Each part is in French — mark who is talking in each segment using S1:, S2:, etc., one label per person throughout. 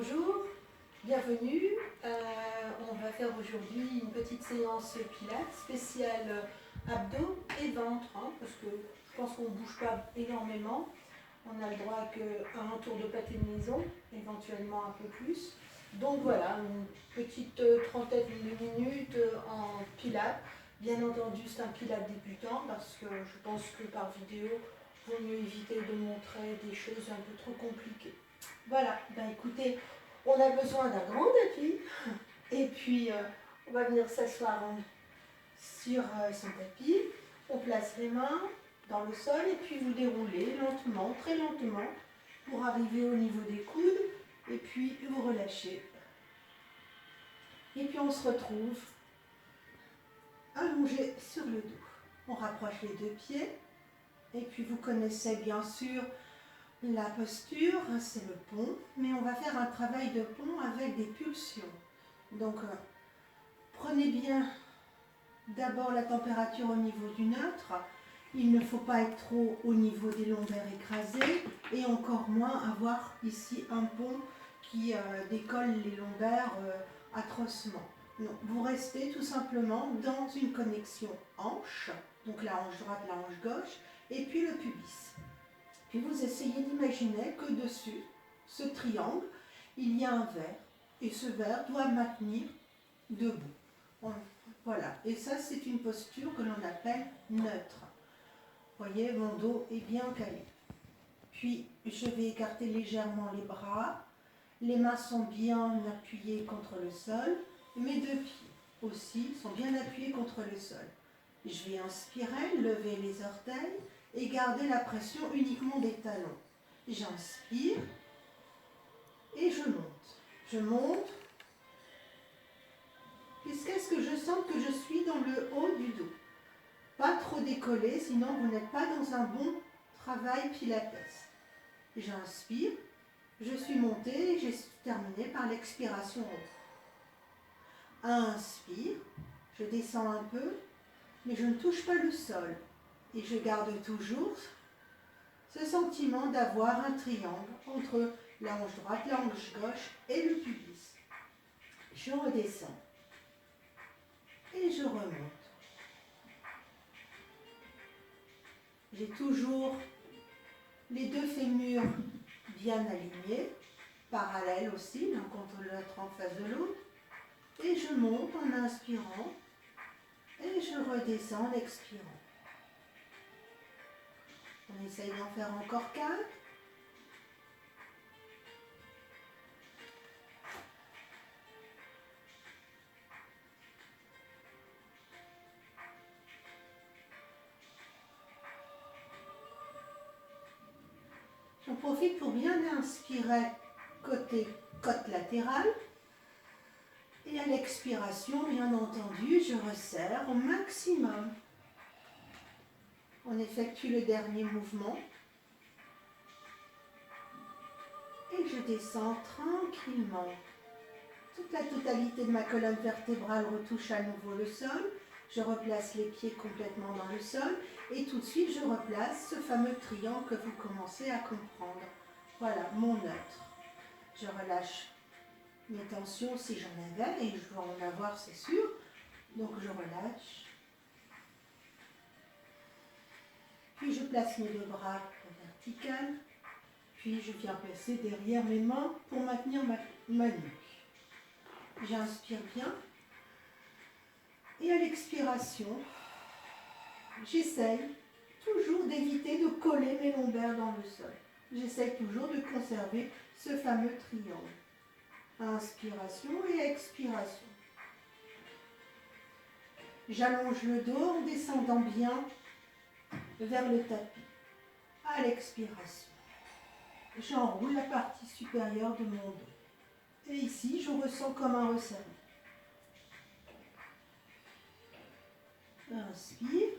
S1: Bonjour, bienvenue. On va faire aujourd'hui une petite séance pilates spéciale abdos et ventre, parce que je pense qu'on ne bouge pas énormément. On a le droit qu'à un tour de pâté de maison, éventuellement un peu plus. Donc voilà, une petite trentaine de minutes en pilates. Bien entendu, c'est un pilates débutant parce que je pense que par vidéo, il vaut mieux éviter de montrer des choses un peu trop compliquées. Voilà, ben écoutez, on a besoin d'un grand tapis et puis on va venir s'asseoir sur son tapis. On place les mains dans le sol et puis vous déroulez lentement, très lentement pour arriver au niveau des coudes et puis vous relâchez. Et puis on se retrouve allongé sur le dos. On rapproche les deux pieds et puis vous connaissez bien sûr la posture, c'est le pont, mais on va faire un travail de pont avec des pulsions. Donc, prenez bien d'abord la température au niveau du neutre. Il ne faut pas être trop au niveau des lombaires écrasés et encore moins avoir ici un pont qui décolle les lombaires atrocement. Non, vous restez tout simplement dans une connexion hanche, donc la hanche droite, la hanche gauche, et puis le pubis. Puis vous essayez d'imaginer que dessus, ce triangle, il y a un verre. Et ce verre doit maintenir debout. Voilà. Et ça, c'est une posture que l'on appelle neutre. Vous voyez, mon dos est bien calé. Puis, je vais écarter légèrement les bras. Les mains sont bien appuyées contre le sol. Mes deux pieds aussi sont bien appuyés contre le sol. Je vais inspirer, lever les orteils et garder la pression uniquement des talons. J'inspire et je monte. Je monte jusqu'à ce que je sente que je suis dans le haut du dos. Pas trop décollé, sinon vous n'êtes pas dans un bon travail pilates. J'inspire, je suis montée et j'ai terminé par l'expiration en haut. Inspire, je descends un peu, mais je ne touche pas le sol. Et je garde toujours ce sentiment d'avoir un triangle entre la hanche droite, la hanche gauche et le pubis. Je redescends et je remonte. J'ai toujours les deux fémurs bien alignés, parallèles aussi, l'un contre l'autre en face de l'autre. Et je monte en inspirant et je redescends en expirant. On essaye d'en faire encore 4. J'en profite pour bien inspirer côté côte latérale. Et à l'expiration, bien entendu, je resserre au maximum. On effectue le dernier mouvement. Et je descends tranquillement. Toute la totalité de ma colonne vertébrale retouche à nouveau le sol. Je replace les pieds complètement dans le sol. Et tout de suite, je replace ce fameux triangle que vous commencez à comprendre. Voilà, mon neutre. Je relâche mes tensions si j'en avais, et je dois en avoir, c'est sûr. Donc je relâche. Puis je place mes deux bras verticales. Puis je viens placer derrière mes mains pour maintenir ma nuque. J'inspire bien. Et à l'expiration, j'essaye toujours d'éviter de coller mes lombaires dans le sol. J'essaye toujours de conserver ce fameux triangle. Inspiration et expiration. J'allonge le dos en descendant bien vers le tapis. À l'expiration, j'enroule la partie supérieure de mon dos. Et ici, je ressens comme un resserrement. Inspire.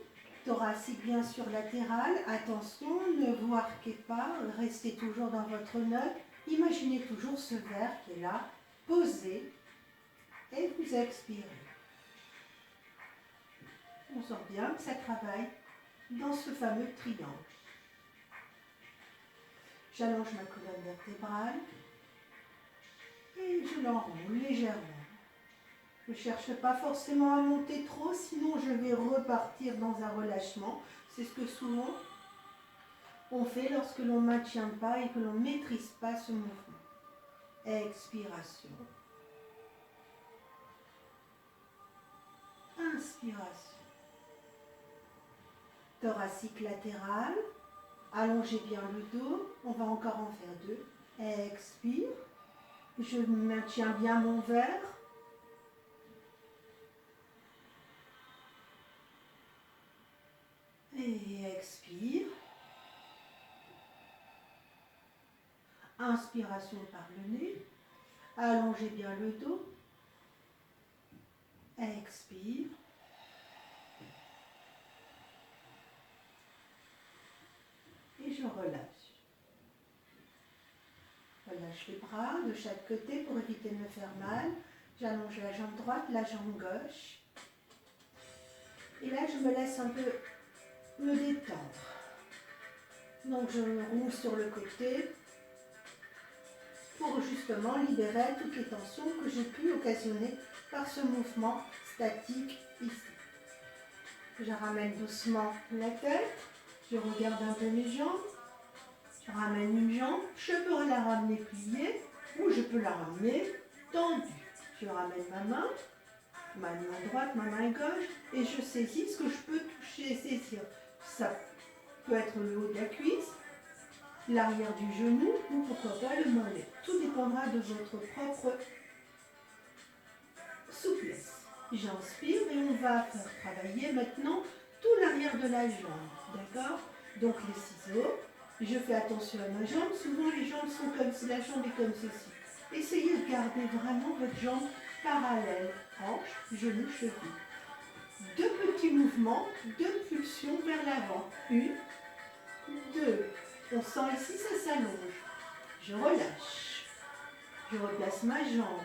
S1: Thoracique bien sûr latéral. Attention, ne vous arquez pas. Restez toujours dans votre neutre. Imaginez toujours ce verre qui est là, posé. Et vous expirez. On sent bien que ça travaille dans ce fameux triangle. J'allonge ma colonne vertébrale. Et je l'enroule légèrement. Je ne cherche pas forcément à monter trop, sinon je vais repartir dans un relâchement. C'est ce que souvent on fait lorsque l'on ne maintient pas et que l'on ne maîtrise pas ce mouvement. Expiration. Inspiration. Thoracique latéral. Allongez bien le dos. On va encore en faire 2. Expire. Je maintiens bien mon verre. Et expire. Inspiration par le nez. Allongez bien le dos. Expire. Et je relâche. Relâche les bras de chaque côté pour éviter de me faire mal. J'allonge la jambe droite, la jambe gauche. Et là, je me laisse un peu me détendre. Donc, je roule sur le côté pour justement libérer toutes les tensions que j'ai pu occasionner par ce mouvement statique ici. Je ramène doucement la tête. Je regarde un peu mes jambes. Je ramène une jambe. Je peux la ramener pliée ou je peux la ramener tendue. Je ramène ma main droite, ma main gauche et je saisis ce que je peux toucher et saisir. Ça peut être le haut de la cuisse, l'arrière du genou ou pourquoi pas le mollet. Tout dépendra de votre propre souplesse. J'inspire et on va faire travailler maintenant tout l'arrière de la jambe. D'accord? Donc les ciseaux, je fais attention à ma jambe. Souvent les jambes sont comme si la jambe est comme ceci. Essayez de garder vraiment votre jambe parallèle. Hanche, genou, cheville. 2 petits mouvements, 2 pulsions vers l'avant. 1, 2. On sent ici, ça s'allonge. Je relâche. Je replace ma jambe.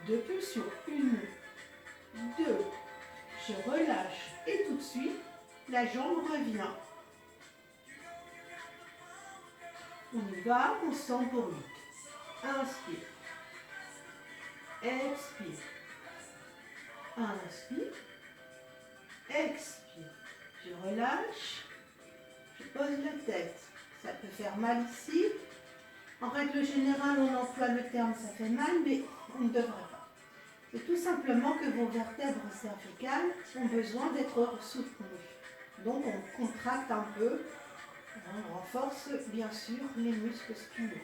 S1: 2 pulsions. 1, 2. Je relâche. Et tout de suite, la jambe revient. On y va, on sent pour 8. Inspire. Expire. Inspire. Expire. Je relâche. Je pose la tête. Ça peut faire mal ici. En règle générale, on emploie le terme ça fait mal, mais on ne devrait pas. C'est tout simplement que vos vertèbres cervicales ont besoin d'être soutenues. Donc on contracte un peu, on renforce bien sûr les muscles spinaux.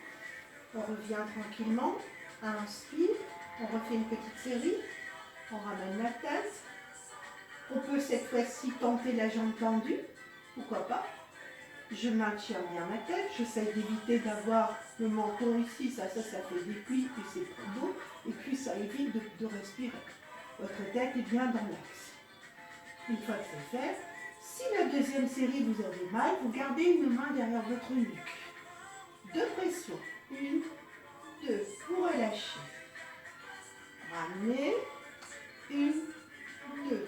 S1: On revient tranquillement, inspire, on refait une petite série, on ramène la tête. On peut cette fois-ci tenter la jambe tendue, pourquoi pas. Je maintiens bien ma tête, j'essaie d'éviter d'avoir le menton ici, ça fait des plis, puis c'est trop beau, et puis ça évite de respirer. Votre tête est bien dans l'axe. Une fois que c'est fait, si la deuxième série vous avez mal, vous gardez une main derrière votre nuque. 2 pressions. 1, 2. Vous relâchez. Ramenez. 1, 2.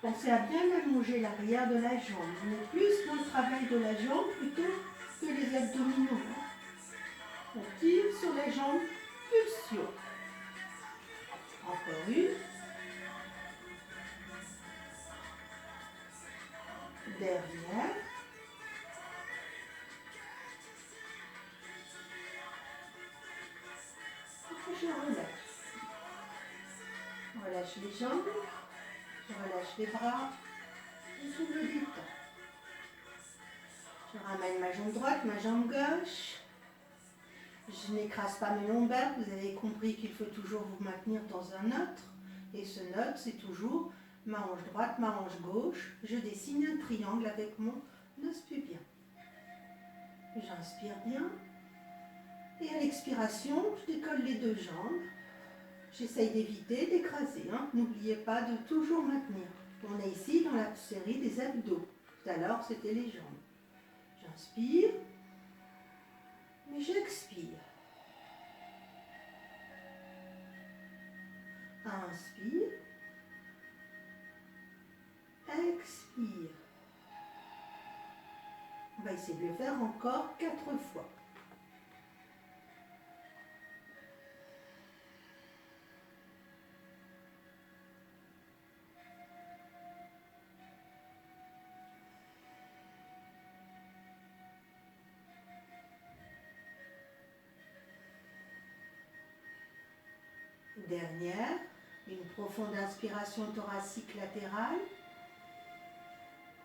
S1: Pensez à bien allonger l'arrière de la jambe. On est plus dans le travail de la jambe plutôt que les abdominaux. On tire sur la jambe, pulsion. Encore une. Derrière. Et je relâche. Relâche les jambes. Je relâche les bras. Je me détends. Je ramène ma jambe droite, ma jambe gauche. Je n'écrase pas mes lombaires. Vous avez compris qu'il faut toujours vous maintenir dans un neutre. Et ce neutre, c'est toujours ma hanche droite, ma hanche gauche. Je dessine un triangle avec mon os pubien. J'inspire bien. Et à l'expiration, je décolle les 2 jambes. J'essaye d'éviter d'écraser. N'oubliez pas de toujours maintenir. On est ici dans la série des abdos. Tout à l'heure, c'était les jambes. J'inspire. Mais j'expire. Inspire. Expire. On va essayer de le faire encore 4 fois. Dernière, une profonde inspiration thoracique latérale.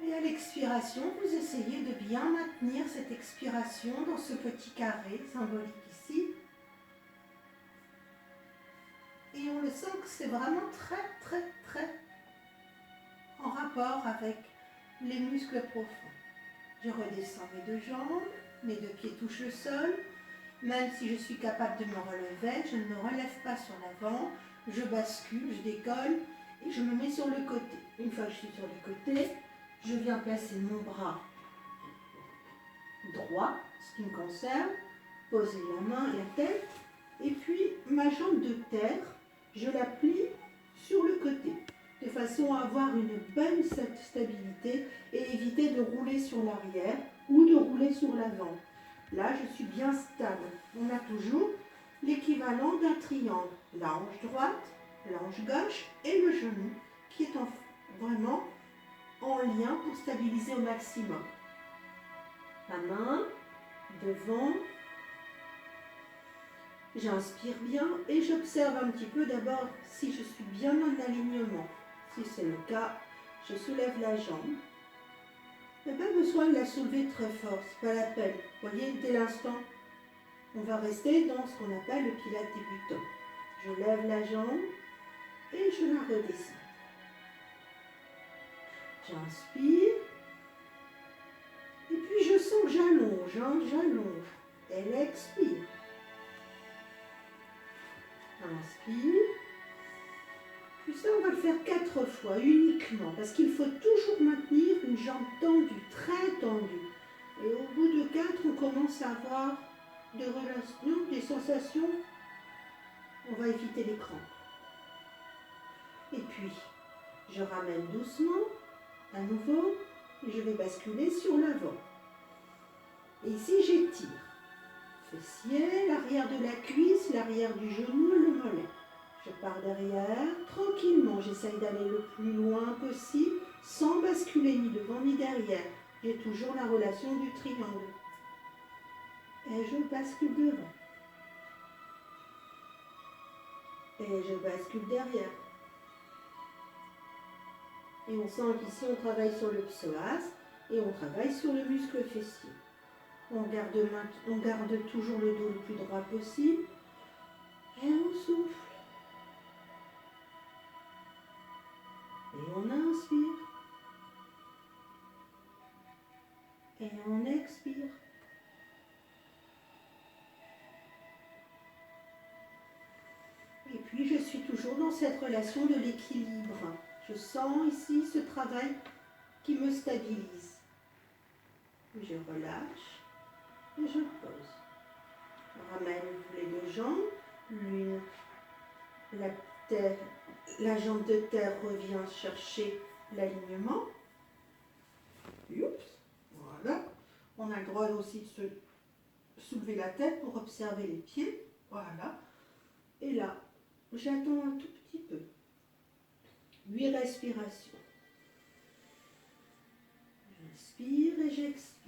S1: Et à l'expiration, vous essayez de bien maintenir cette expiration dans ce petit carré symbolique ici. Et on le sent que c'est vraiment très en rapport avec les muscles profonds. Je redescends mes 2 jambes, mes 2 pieds touchent le sol. Même si je suis capable de me relever, je ne me relève pas sur l'avant, je bascule, je décolle et je me mets sur le côté. Une fois que je suis sur le côté, je viens placer mon bras droit, ce qui me concerne, poser la main et la tête, et puis ma jambe de terre, je la plie sur le côté, de façon à avoir une bonne stabilité et éviter de rouler sur l'arrière ou de rouler sur l'avant. Là, je suis bien stable. On a toujours l'équivalent d'un triangle. La hanche droite, la hanche gauche et le genou qui est vraiment en lien pour stabiliser au maximum. La main devant. J'inspire bien et j'observe un petit peu d'abord si je suis bien en alignement. Si c'est le cas, je soulève la jambe. Il n'y a pas besoin de la soulever très fort, c'est pas la peine. Vous voyez, dès l'instant, on va rester dans ce qu'on appelle le pilate débutant. Je lève la jambe et je la redescends. J'inspire. Et puis je sens que j'allonge, j'allonge. Elle expire. Inspire. Puis ça, on va le faire 4 fois uniquement, parce qu'il faut toujours maintenir une jambe tendue, très tendue. Et au bout de 4, on commence à avoir des relations, des sensations. On va éviter les crampes. Et puis, je ramène doucement, à nouveau, et je vais basculer sur l'avant. Et ici, j'étire. Fessier, l'arrière de la cuisse, l'arrière du genou, le mollet. Je pars derrière, tranquillement, j'essaye d'aller le plus loin possible, sans basculer ni devant ni derrière. J'ai toujours la relation du triangle. Et je bascule devant. Et je bascule derrière. Et on sent qu'ici, on travaille sur le psoas et on travaille sur le muscle fessier. On garde toujours le dos le plus droit possible. Et on souffle. Et on inspire. Et on expire. Et puis je suis toujours dans cette relation de l'équilibre. Je sens ici ce travail qui me stabilise. Je relâche et je pose. Je ramène les 2 jambes. L'une, la jambe de terre revient chercher l'alignement. Voilà. On a le droit aussi de se soulever la tête pour observer les pieds. Voilà. Et là, j'attends un tout petit peu. 8 respirations. J'inspire et j'expire.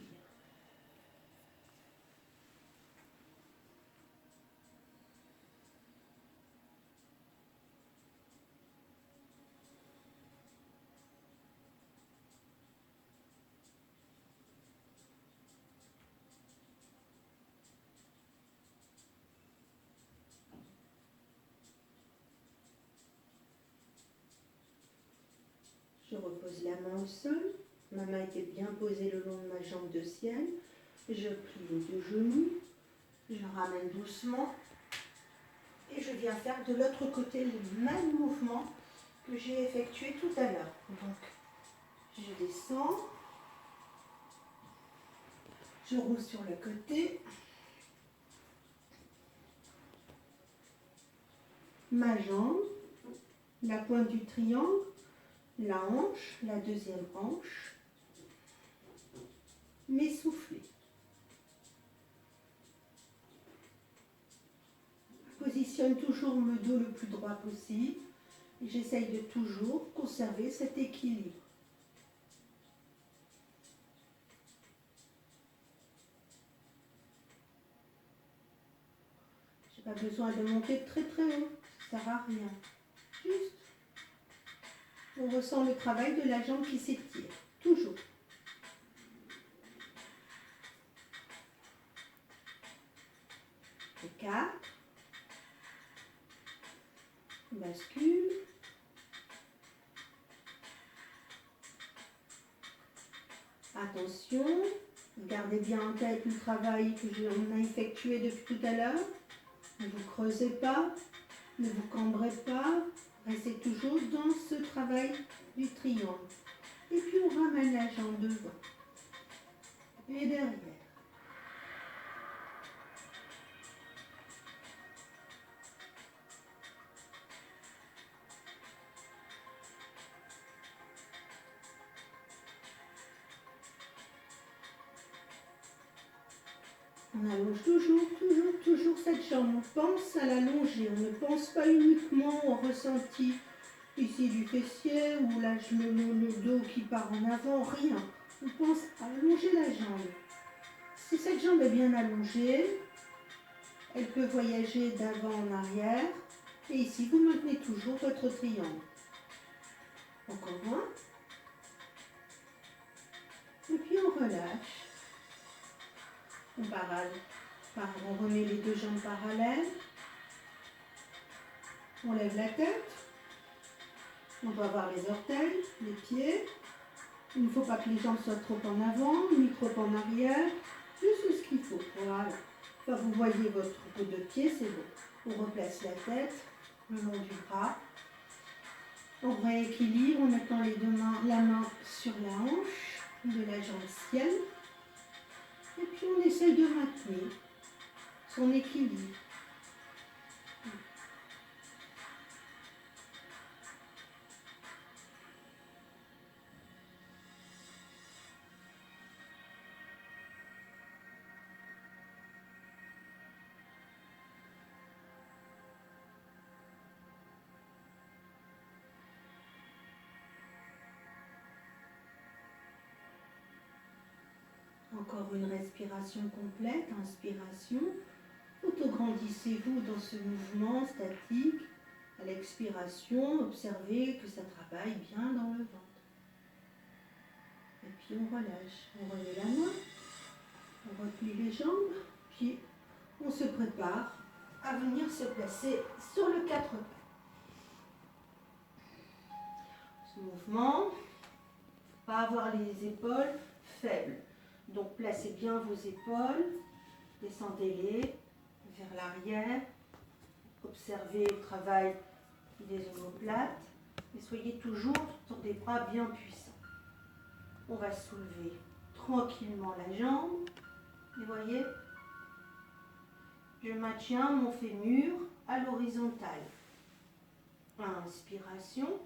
S1: Je repose la main au sol. Ma main était bien posée le long de ma jambe de ciel. Je plie les 2 genoux. Je ramène doucement. Et je viens faire de l'autre côté le même mouvement que j'ai effectué tout à l'heure. Donc, je descends. Je roule sur le côté. Ma jambe, la pointe du triangle, la hanche, la deuxième hanche. m'essouffler. Je positionne toujours le dos le plus droit possible et j'essaye de toujours conserver cet équilibre. Je n'ai pas besoin de monter très très haut, ça ne sert à rien. Juste, on ressent le travail de la jambe qui s'étire, toujours. Et 4. Bascule. Attention, gardez bien en tête le travail que on a effectué depuis tout à l'heure. Ne vous creusez pas, ne vous cambrez pas, restez toujours dans ce travail du triangle. Et puis on ramène la jambe devant et derrière. On allonge toujours cette jambe. On pense à l'allonger. On ne pense pas uniquement au ressenti ici du fessier ou le dos qui part en avant. Rien. On pense à allonger la jambe. Si cette jambe est bien allongée, elle peut voyager d'avant en arrière. Et ici, vous maintenez toujours votre triangle. Encore un. Et puis on relâche. On remet les deux jambes parallèles. On lève la tête. On doit voir les orteils, les pieds. Il ne faut pas que les jambes soient trop en avant, ni trop en arrière. Juste ce qu'il faut. Voilà. Quand vous voyez votre bout de pied, c'est bon. On replace la tête le long du bras. On rééquilibre en mettant les deux mains, la main sur la hanche de la jambe ciel. Et puis on essaye de maintenir son équilibre. Encore une respiration complète, inspiration. Autograndissez-vous dans ce mouvement statique. À l'expiration, observez que ça travaille bien dans le ventre. Et puis on relâche. On remet la main, on replie les jambes, puis on se prépare à venir se placer sur le 4 pas. Ce mouvement, il ne faut pas avoir les épaules faibles. Donc placez bien vos épaules, descendez-les vers l'arrière, observez le travail des omoplates et soyez toujours sur des bras bien puissants. On va soulever tranquillement la jambe et voyez, je maintiens mon fémur à l'horizontale. Inspiration,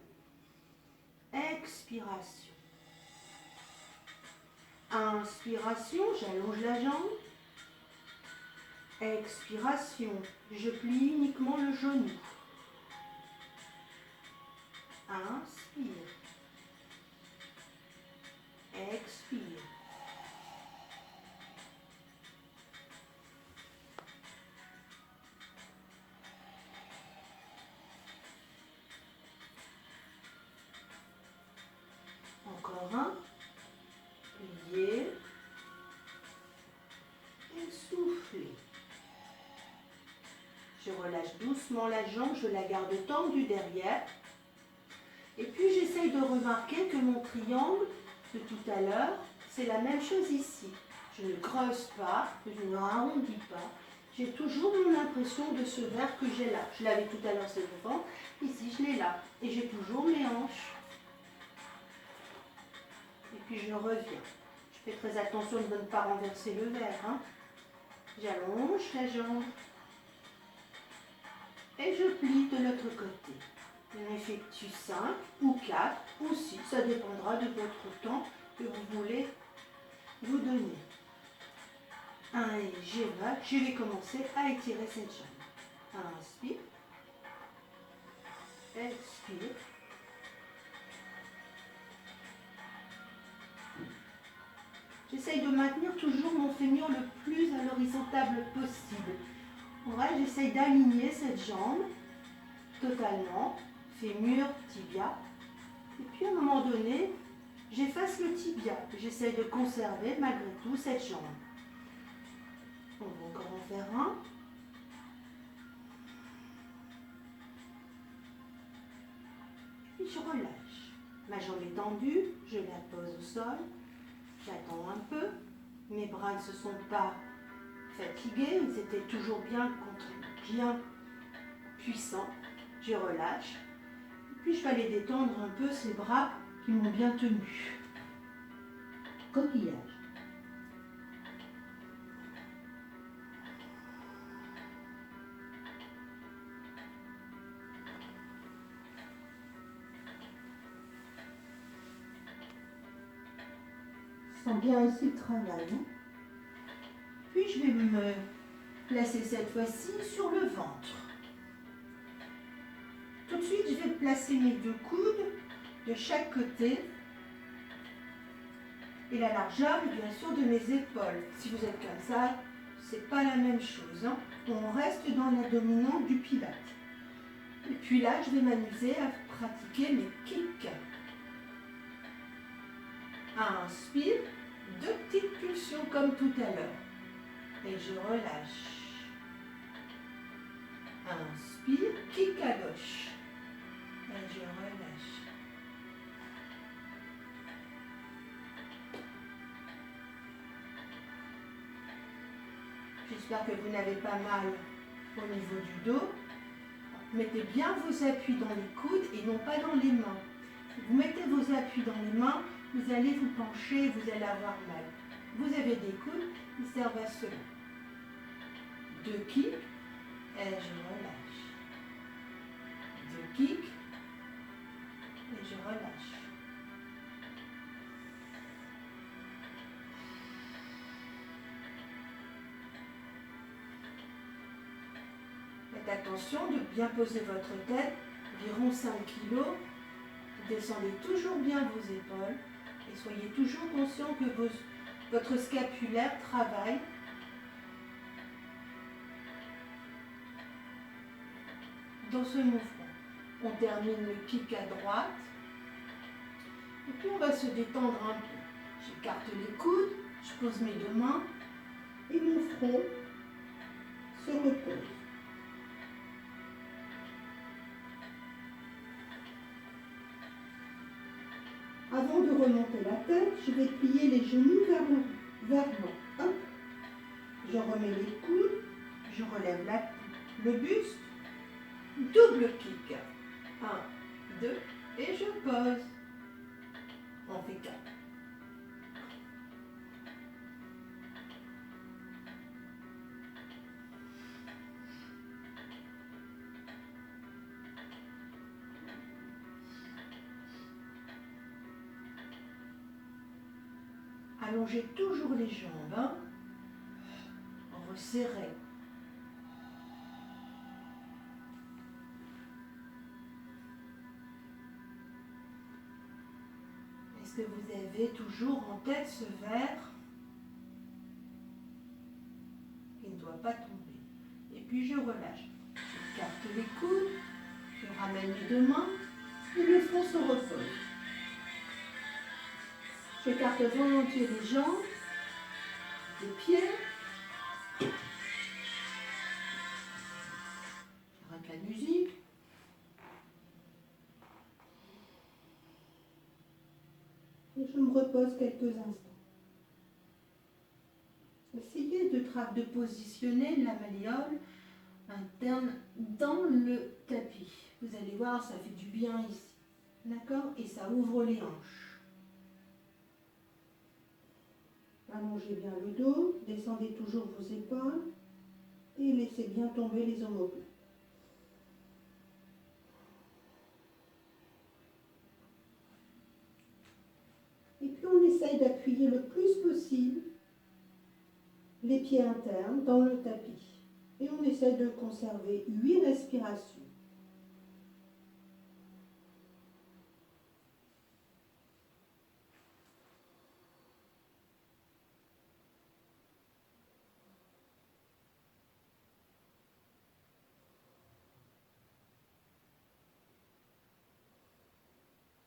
S1: expiration. Inspiration, j'allonge la jambe. Expiration, je plie uniquement le genou. Inspire. Expire. Encore un. Plier. Et souffler. Je relâche doucement la jambe, je la garde tendue derrière. Et puis j'essaye de remarquer que mon triangle de tout à l'heure, c'est la même chose ici. Je ne creuse pas, je ne arrondis pas. J'ai toujours mon impression de ce verre que j'ai là. Je l'avais tout à l'heure, c'est le ventre. Ici, je l'ai là. Et j'ai toujours mes hanches. Et puis je reviens. Je fais très attention de ne pas renverser le verre. Hein. J'allonge la jambe. Et je plie de l'autre côté. On effectue 5 ou 4 ou 6, ça dépendra de votre temps que vous voulez vous donner un giro. Je vais commencer à étirer cette jambe. Inspire. Expire. J'essaye de maintenir toujours mon fémur le plus à l'horizontale possible. Ouais, j'essaye d'aligner cette jambe totalement, fémur, tibia. Et puis à un moment donné, j'efface le tibia. J'essaye de conserver malgré tout cette jambe. On va encore en faire un. Puis je relâche. Ma jambe est tendue, je la pose au sol. J'attends un peu. Mes bras ne se sont pas fatigués, ils étaient toujours bien puissants. Je relâche. Puis je vais aller détendre un peu ces bras qui m'ont bien tenu. Coquillage. Je sens bien ici le travail. Puis je vais me placer cette fois-ci sur le ventre. Tout de suite, je vais placer mes deux coudes de chaque côté et la largeur, bien sûr, de mes épaules. Si vous êtes comme ça, c'est pas la même chose. On reste dans la dominante du pilate. Et puis là, je vais m'amuser à pratiquer mes kicks. Inspire, deux petites pulsions comme tout à l'heure. Et je relâche. Inspire, kick à gauche. Et je relâche. J'espère que vous n'avez pas mal au niveau du dos. Mettez bien vos appuis dans les coudes et non pas dans les mains. Si vous mettez vos appuis dans les mains, vous allez vous pencher et vous allez avoir mal. Vous avez des coudes, ils servent à cela. Deux kicks et je relâche. Deux kicks et je relâche. Faites attention de bien poser votre tête, environ 5 kg. Descendez toujours bien vos épaules et soyez toujours conscient que votre scapulaire travaille. Dans ce mouvement, on termine le kick à droite et puis on va se détendre un peu. J'écarte les coudes, je pose mes deux mains et mon front se repose. Avant de remonter la tête, je vais plier les genoux vers l'avant. Hop. Je remets les coudes, je relève le buste, double kick. 1, 2 et je pose. On fait 4. Allongez toujours les jambes. Resserrez. Est-ce que vous avez toujours en tête ce verre qui ne doit pas tomber? Et puis je relâche. J'écarte les coudes, je ramène les deux mains et le front se repose. J'écarte volontiers les jambes, les pieds. J'arrête la musique. Et je me repose quelques instants. Essayez de positionner la malléole interne dans le tapis. Vous allez voir, ça fait du bien ici. D'accord? Et ça ouvre les hanches. Allongez bien le dos, descendez toujours vos épaules et laissez bien tomber les omoplates. Et puis on essaye d'appuyer le plus possible les pieds internes dans le tapis. Et on essaie de conserver 8 respirations.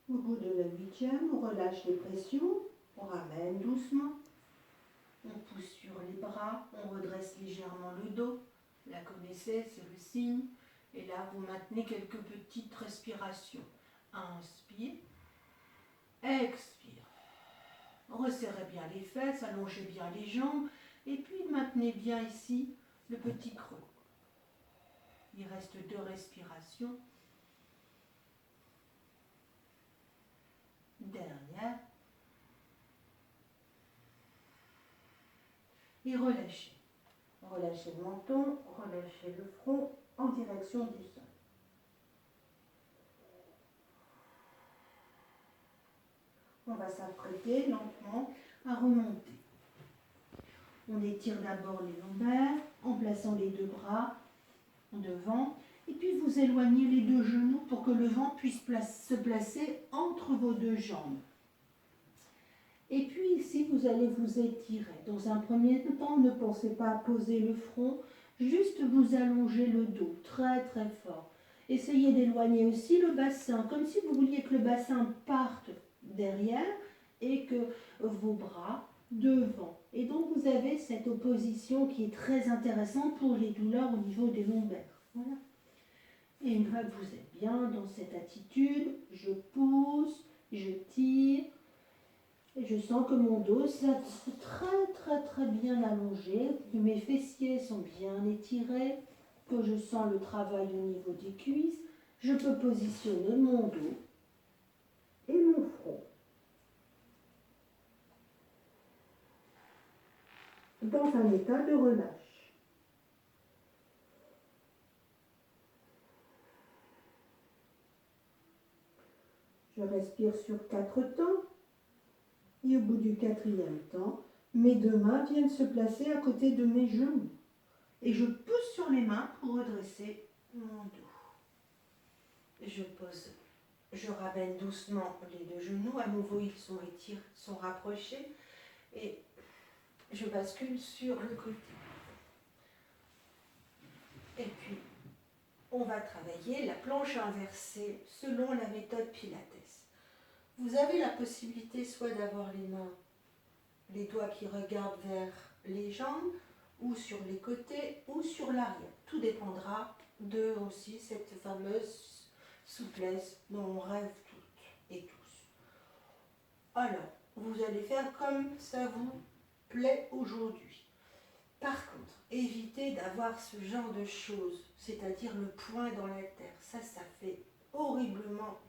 S1: Au bout de la 8e, on relâche les pressions, on ramène doucement, on pousse sur les bras, on redresse légèrement le dos. La connaissez, c'est le signe. Et là, vous maintenez quelques petites respirations. Inspire, expire. Resserrez bien les fesses, allongez bien les jambes. Et puis, maintenez bien ici le petit creux. Il reste 2 respirations. Dernière. Et relâchez. Relâchez le menton, relâchez le front en direction du sol. On va s'apprêter lentement à remonter. On étire d'abord les lombaires en plaçant les 2 bras devant. Et puis vous éloignez les 2 genoux pour que le vent puisse se placer entre vos 2 jambes. Et puis ici, vous allez vous étirer. Dans un premier temps, ne pensez pas à poser le front, juste vous allongez le dos très très fort. Essayez d'éloigner aussi le bassin, comme si vous vouliez que le bassin parte derrière et que vos bras devant. Et donc vous avez cette opposition qui est très intéressante pour les douleurs au niveau des lombaires. Voilà. Et une fois que vous êtes bien dans cette attitude, je pousse, je tire. Et je sens que mon dos c'est très très très bien allongé, que mes fessiers sont bien étirés, que je sens le travail au niveau des cuisses. Je peux positionner mon dos et mon front dans un état de relâche. Je respire sur 4 temps. Et au bout du 4e temps, mes 2 mains viennent se placer à côté de mes genoux. Et je pousse sur les mains pour redresser mon dos. Je ramène doucement les 2 genoux. À nouveau, ils sont étirés, sont rapprochés. Et je bascule sur le côté. Et puis, on va travailler la planche inversée selon la méthode Pilates. Vous avez la possibilité soit d'avoir les mains, les doigts qui regardent vers les jambes, ou sur les côtés, ou sur l'arrière. Tout dépendra de aussi cette fameuse souplesse dont on rêve toutes et tous. Alors, vous allez faire comme ça vous plaît aujourd'hui. Par contre, évitez d'avoir ce genre de choses, c'est-à-dire le poing dans la terre. Ça fait horriblement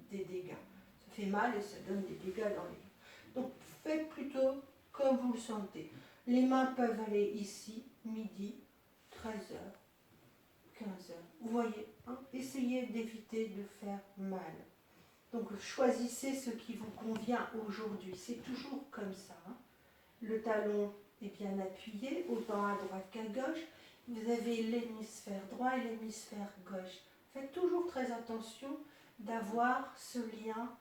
S1: des dégâts. Ça fait mal et ça donne des dégâts dans les mains. Donc, faites plutôt comme vous le sentez. Les mains peuvent aller ici, midi, 13h, 15h. Vous voyez, hein? Essayez d'éviter de faire mal. Donc, choisissez ce qui vous convient aujourd'hui. C'est toujours comme ça. Hein? Le talon est bien appuyé, autant à droite qu'à gauche. Vous avez l'hémisphère droit et l'hémisphère gauche. Faites toujours très attention d'avoir ce lien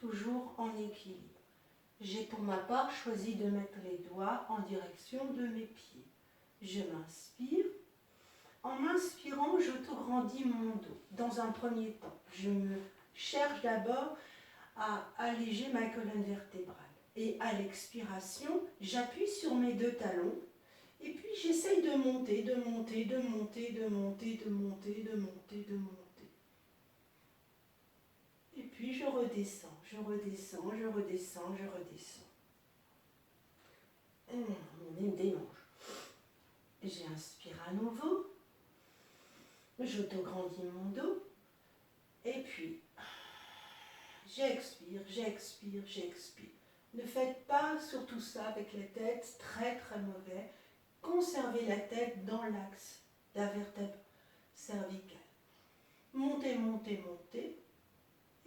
S1: toujours en équilibre. J'ai pour ma part choisi de mettre les doigts en direction de mes pieds. Je m'inspire. En m'inspirant, j'auto-grandis mon dos. Dans un premier temps, je me cherche d'abord à alléger ma colonne vertébrale. Et à l'expiration, j'appuie sur mes 2 talons. Et puis j'essaye de monter, de monter, de monter, de monter, de monter, de monter, de monter. Et puis je redescends, je redescends, je redescends, je redescends. On démange. J'inspire à nouveau. J'auto-grandis mon dos. Et puis, j'expire, j'expire, j'expire. Ne faites pas surtout ça avec la tête, très très mauvais. Conservez la tête dans l'axe de la vertèbre cervicale. Montez, montez, montez.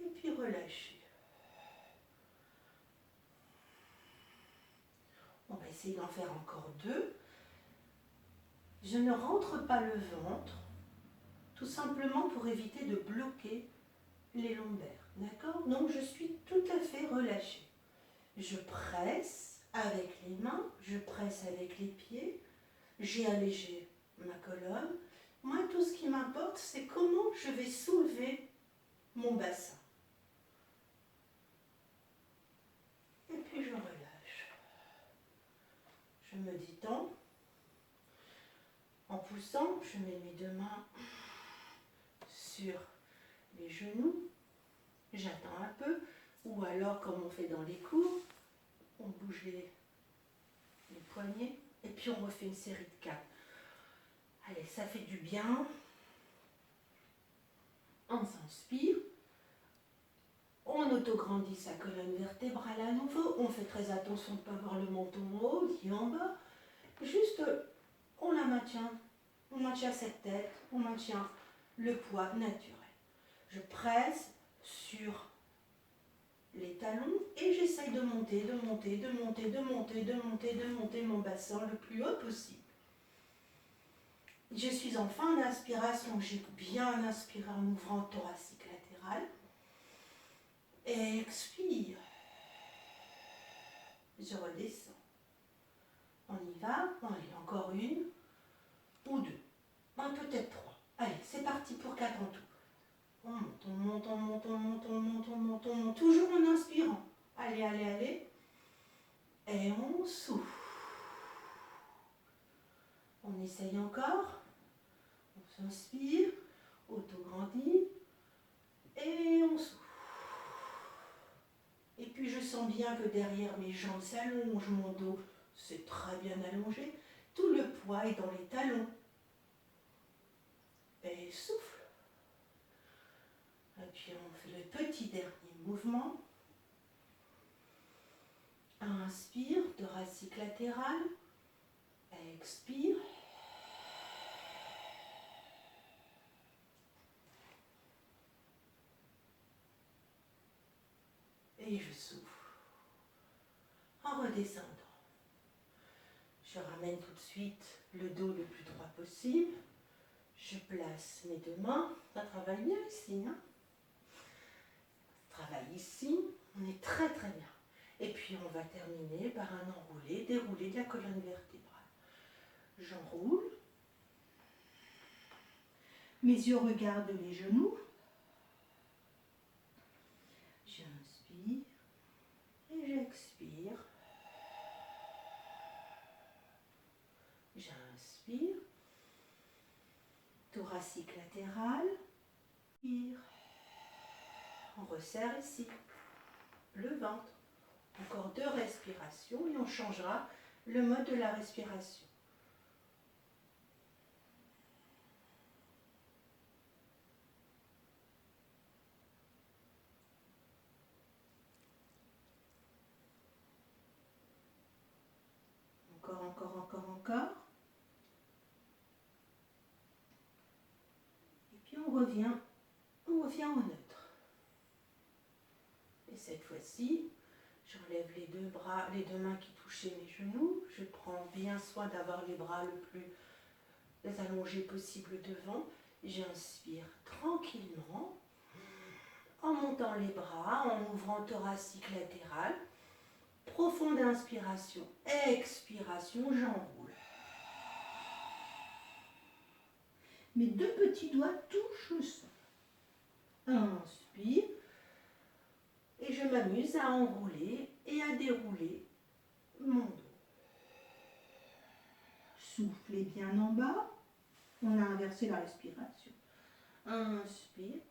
S1: Et puis relâchez. essayer d'en faire encore 2. Je ne rentre pas le ventre, tout simplement pour éviter de bloquer les lombaires. D'accord? Donc je suis tout à fait relâchée. Je presse avec les mains, je presse avec les pieds, j'ai allégé ma colonne. Moi, tout ce qui m'importe, c'est comment je vais soulever mon bassin. Et puis je relâche. Je me détends. En poussant, je mets mes 2 mains sur les genoux. J'attends un peu. Ou alors, comme on fait dans les cours, on bouge les poignets. Et puis on refait une série de 4. Allez, ça fait du bien. On s'inspire. On autograndit sa colonne vertébrale à nouveau. On fait très attention de ne pas avoir le menton en haut ni en bas. Juste, on la maintient. On maintient cette tête. On maintient le poids naturel. Je presse sur les talons et j'essaye de monter mon bassin le plus haut possible. Je suis en fin d'inspiration. J'ai bien inspiré en ouvrant le thoracique latéral. Expire. Je redescends. On y va. Allez, encore 1 ou 2. Peut-être 3. Allez, c'est parti pour 4 en tout. On monte, on monte, on monte, on monte, on monte, on monte, on monte. Toujours en inspirant. Allez, allez, allez. Et on souffle. On essaye encore. On s'inspire. Autograndit. Et on souffle. Et puis je sens bien que derrière mes jambes s'allongent, mon dos c'est très bien allongé. Tout le poids est dans les talons. Et souffle. Et puis on fait le petit dernier mouvement. Inspire, thoracique latéral. Expire. Et je souffle. En redescendant. Je ramène tout de suite le dos le plus droit possible. Je place mes 2 mains. Ça travaille bien ici, hein? Ça travaille ici. On est très très bien. Et puis on va terminer par un enroulé, déroulé de la colonne vertébrale. J'enroule. Mes yeux regardent les genoux. J'inspire et j'expire. J'inspire. Thoracique latéral. Inspire. On resserre ici. Le ventre. Encore 2 respirations et on changera le mode de la respiration. Encore, encore, encore, encore. Et puis on revient au neutre. Et cette fois-ci, j'enlève les 2 bras, les 2 mains qui touchaient mes genoux. Je prends bien soin d'avoir les bras le plus allongés possible devant. J'inspire tranquillement, en montant les bras, en ouvrant le thoracique latéral. Profonde inspiration, expiration, j'enroule. Mes 2 petits doigts touchent le sol. Inspire. Et je m'amuse à enrouler et à dérouler mon dos. Soufflez bien en bas. On a inversé la respiration. Inspire.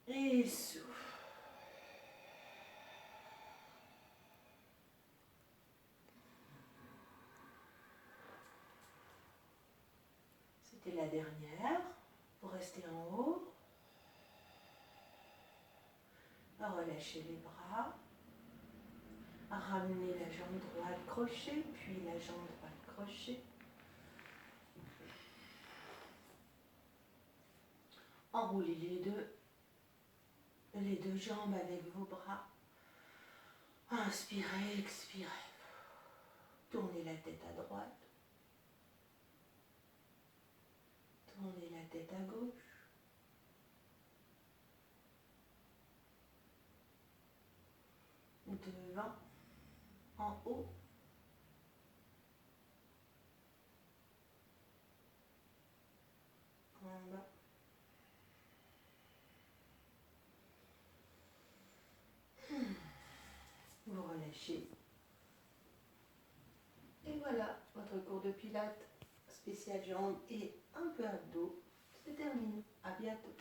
S1: Et souffle. C'était la dernière. Vous restez en haut. Relâchez les bras. Ramenez la jambe droite crochet, puis la jambe droite crochet. Enroulez les deux jambes avec vos bras. Inspirez, expirez. Tournez la tête à droite. Tournez la tête à gauche. Devant, en haut. En bas. Vous relâchez. Et voilà, votre cours de pilates spécial jambes et un peu abdos, c'est terminé. À bientôt.